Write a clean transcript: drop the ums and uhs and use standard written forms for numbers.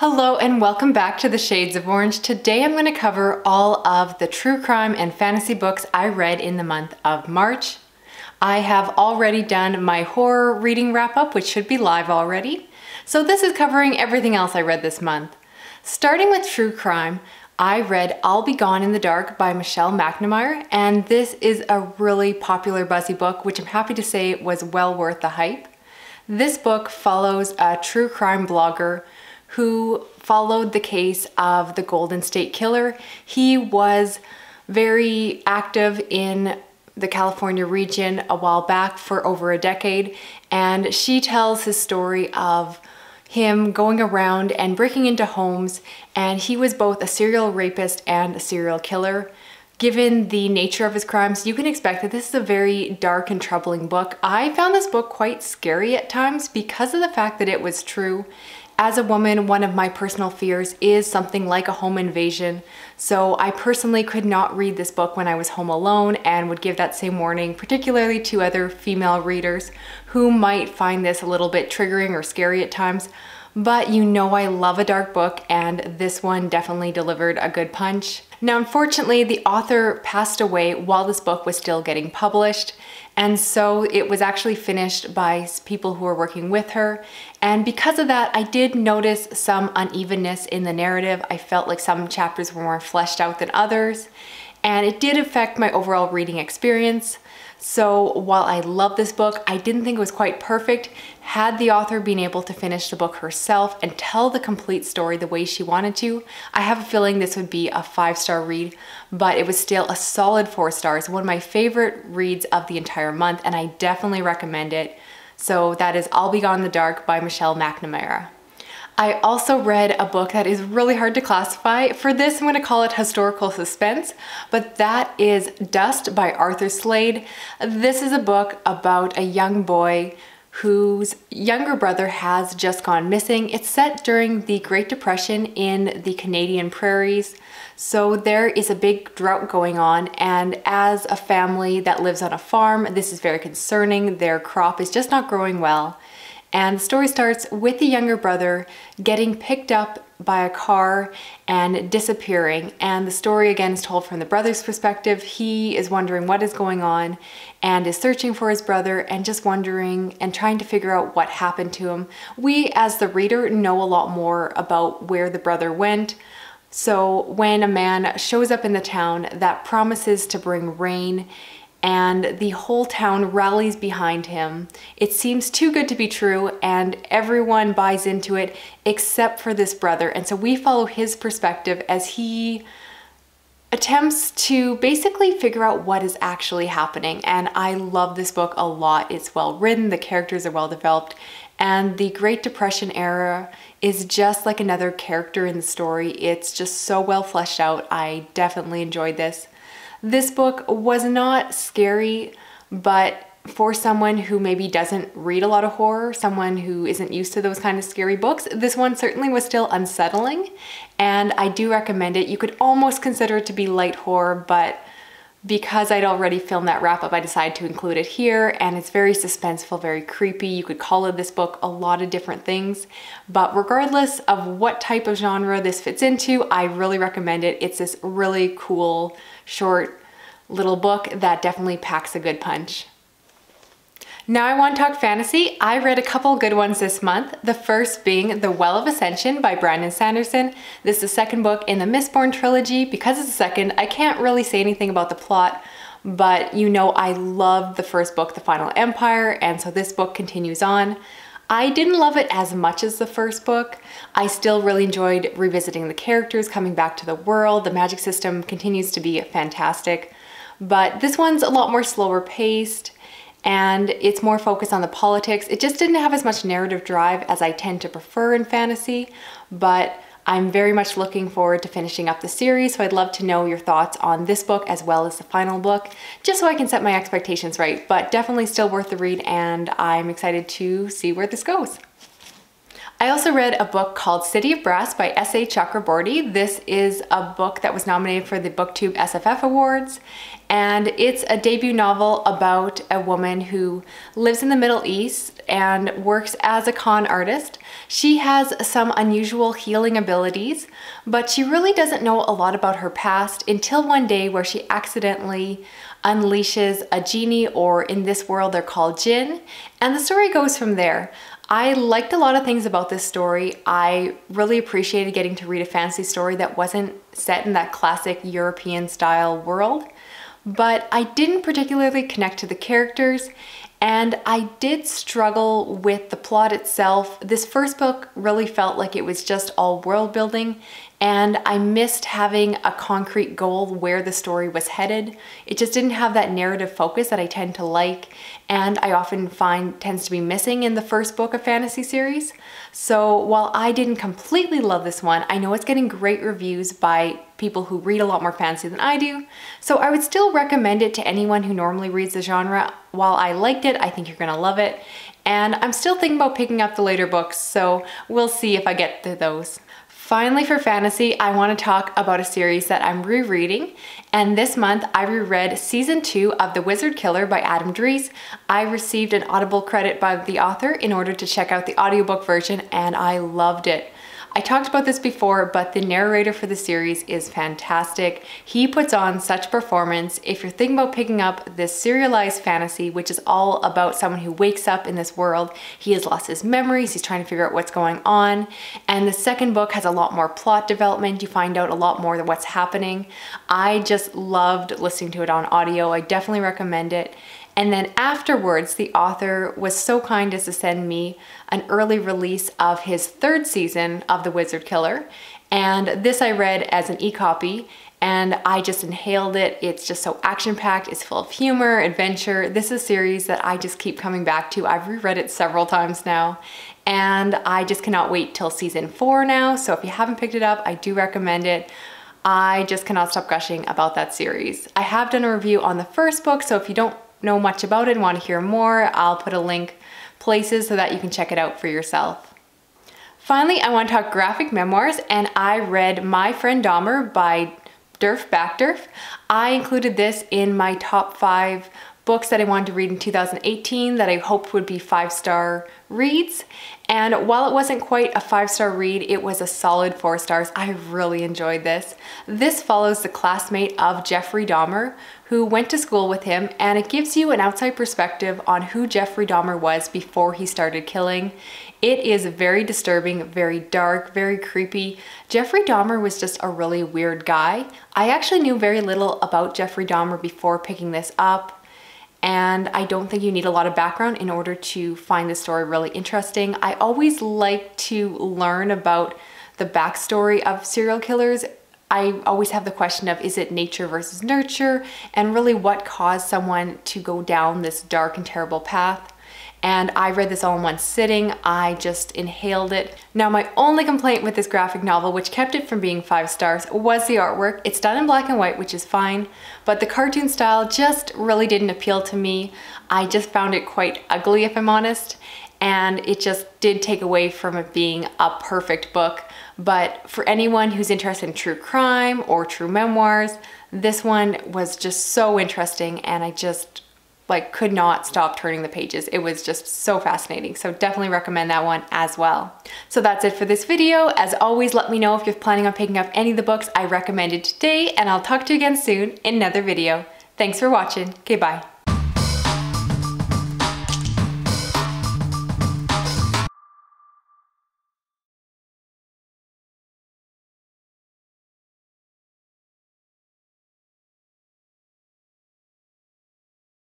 Hello and welcome back to the Shades of Orange. Today I'm going to cover all of the true crime and fantasy books I read in the month of March. I have already done my horror reading wrap-up, which should be live already. So this is covering everything else I read this month. Starting with true crime, I read I'll Be Gone in the Dark by McNamara, and this is a really popular buzzy book, which I'm happy to say was well worth the hype. This book follows a true crime blogger who followed the case of the Golden State Killer. He was very active in the California region a while back for over a decade, and she tells his story of him going around and breaking into homes, and he was both a serial rapist and a serial killer. Given the nature of his crimes, you can expect that this is a very dark and troubling book. I found this book quite scary at times because of the fact that it was true. As a woman, one of my personal fears is something like a home invasion. So I personally could not read this book when I was home alone and would give that same warning, particularly to other female readers who might find this a little bit triggering or scary at times. But you know I love a dark book, and this one definitely delivered a good punch. Now, unfortunately, the author passed away while this book was still getting published, and so it was actually finished by people who were working with her. And because of that, I did notice some unevenness in the narrative. I felt like some chapters were more fleshed out than others, and it did affect my overall reading experience. So while I love this book, I didn't think it was quite perfect. Had the author been able to finish the book herself and tell the complete story the way she wanted to, I have a feeling this would be a 5-star read, but it was still a solid 4 stars, one of my favorite reads of the entire month, and I definitely recommend it. So that is I'll Be Gone in the Dark by McNamara. I also read a book that is really hard to classify. For this, I'm going to call it historical suspense, but that is Dust by Slade. This is a book about a young boy whose younger brother has just gone missing. It's set during the Great Depression in the Canadian prairies. So there is a big drought going on, and as a family that lives on a farm, this is very concerning. Their crop is just not growing well. And the story starts with the younger brother getting picked up by a car and disappearing. And the story again is told from the brother's perspective. He is wondering what is going on and is searching for his brother and just wondering and trying to figure out what happened to him. We, as the reader, know a lot more about where the brother went. So when a man shows up in the town that promises to bring rain, and the whole town rallies behind him, it seems too good to be true, and everyone buys into it except for this brother. And so we follow his perspective as he attempts to basically figure out what is actually happening. And I love this book a lot. It's well written, the characters are well developed, and the Great Depression era is just like another character in the story. It's just so well fleshed out. I definitely enjoyed this. This book was not scary, but for someone who maybe doesn't read a lot of horror, someone who isn't used to those kind of scary books, this one certainly was still unsettling, and I do recommend it. You could almost consider it to be light horror, but because I'd already filmed that wrap-up, I decided to include it here, and it's very suspenseful, very creepy. You could call it this book a lot of different things, but regardless of what type of genre this fits into, I really recommend it. It's this really cool, short little book that definitely packs a good punch. Now I want to talk fantasy. I read a couple good ones this month, the first being The Well of Ascension by Sanderson. This is the second book in the Mistborn trilogy. Because it's the second, I can't really say anything about the plot, but you know I loved the first book, The Final Empire, and so this book continues on. I didn't love it as much as the first book. I still really enjoyed revisiting the characters, coming back to the world. The magic system continues to be fantastic, but this one's a lot more slower paced, and it's more focused on the politics. It just didn't have as much narrative drive as I tend to prefer in fantasy, but I'm very much looking forward to finishing up the series, so I'd love to know your thoughts on this book as well as the final book, just so I can set my expectations right, but definitely still worth the read, and I'm excited to see where this goes. I also read a book called City of Brass by S.A. Chakraborty. This is a book that was nominated for the BookTube SFF Awards, and it's a debut novel about a woman who lives in the Middle East and works as a con artist. She has some unusual healing abilities, but she really doesn't know a lot about her past until one day where she accidentally unleashes a genie, or in this world they're called jinn, and the story goes from there. I liked a lot of things about this story. I really appreciated getting to read a fantasy story that wasn't set in that classic European style world, but I didn't particularly connect to the characters, and I did struggle with the plot itself. This first book really felt like it was just all world building, and I missed having a concrete goal where the story was headed. It just didn't have that narrative focus that I tend to like, and I often find tends to be missing in the first book of fantasy series. So while I didn't completely love this one, I know it's getting great reviews by people who read a lot more fantasy than I do, so I would still recommend it to anyone who normally reads the genre. While I liked it, I think you're gonna love it, and I'm still thinking about picking up the later books, so we'll see if I get to those. Finally, for fantasy, I want to talk about a series that I'm rereading, and this month I reread Season 2 of The Wizard Killer by Adam Dreece. I received an Audible credit by the author in order to check out the audiobook version, and I loved it. I talked about this before, but the narrator for the series is fantastic. He puts on such performance. If you're thinking about picking up this serialized fantasy, which is all about someone who wakes up in this world, he has lost his memories, he's trying to figure out what's going on, and the second book has a lot more plot development. You find out a lot more of what's happening. I just loved listening to it on audio. I definitely recommend it. And then afterwards, the author was so kind as to send me an early release of his third season of The Wizard Killer. And this I read as an e-copy, and I just inhaled it. It's just so action-packed, it's full of humor, adventure. This is a series that I just keep coming back to. I've reread it several times now, and I just cannot wait till season 4 now. So if you haven't picked it up, I do recommend it. I just cannot stop gushing about that series. I have done a review on the first book, so if you don't know much about it and want to hear more, I'll put a link places so that you can check it out for yourself. Finally, I want to talk graphic memoirs, and I read My Friend Dahmer by Backderf. I included this in my top 5 books that I wanted to read in 2018 that I hoped would be 5-star reads. And while it wasn't quite a 5-star read, it was a solid 4 stars. I really enjoyed this. This follows the classmate of Jeffrey Dahmer who went to school with him, and it gives you an outside perspective on who Jeffrey Dahmer was before he started killing. It is very disturbing, very dark, very creepy. Jeffrey Dahmer was just a really weird guy. I actually knew very little about Jeffrey Dahmer before picking this up, and I don't think you need a lot of background in order to find this story really interesting. I always like to learn about the backstory of serial killers. I always have the question of, is it nature versus nurture, and really what caused someone to go down this dark and terrible path. And I read this all in one sitting. I just inhaled it. Now, my only complaint with this graphic novel, which kept it from being 5 stars, was the artwork. It's done in black and white, which is fine, but the cartoon style just really didn't appeal to me. I just found it quite ugly, if I'm honest, and it just did take away from it being a perfect book. But for anyone who's interested in true crime or true memoirs, this one was just so interesting, and I just could not stop turning the pages. It was just so fascinating. So definitely recommend that one as well. So that's it for this video. As always, let me know if you're planning on picking up any of the books I recommended today, and I'll talk to you again soon in another video. Thanks for watching. Okay, bye.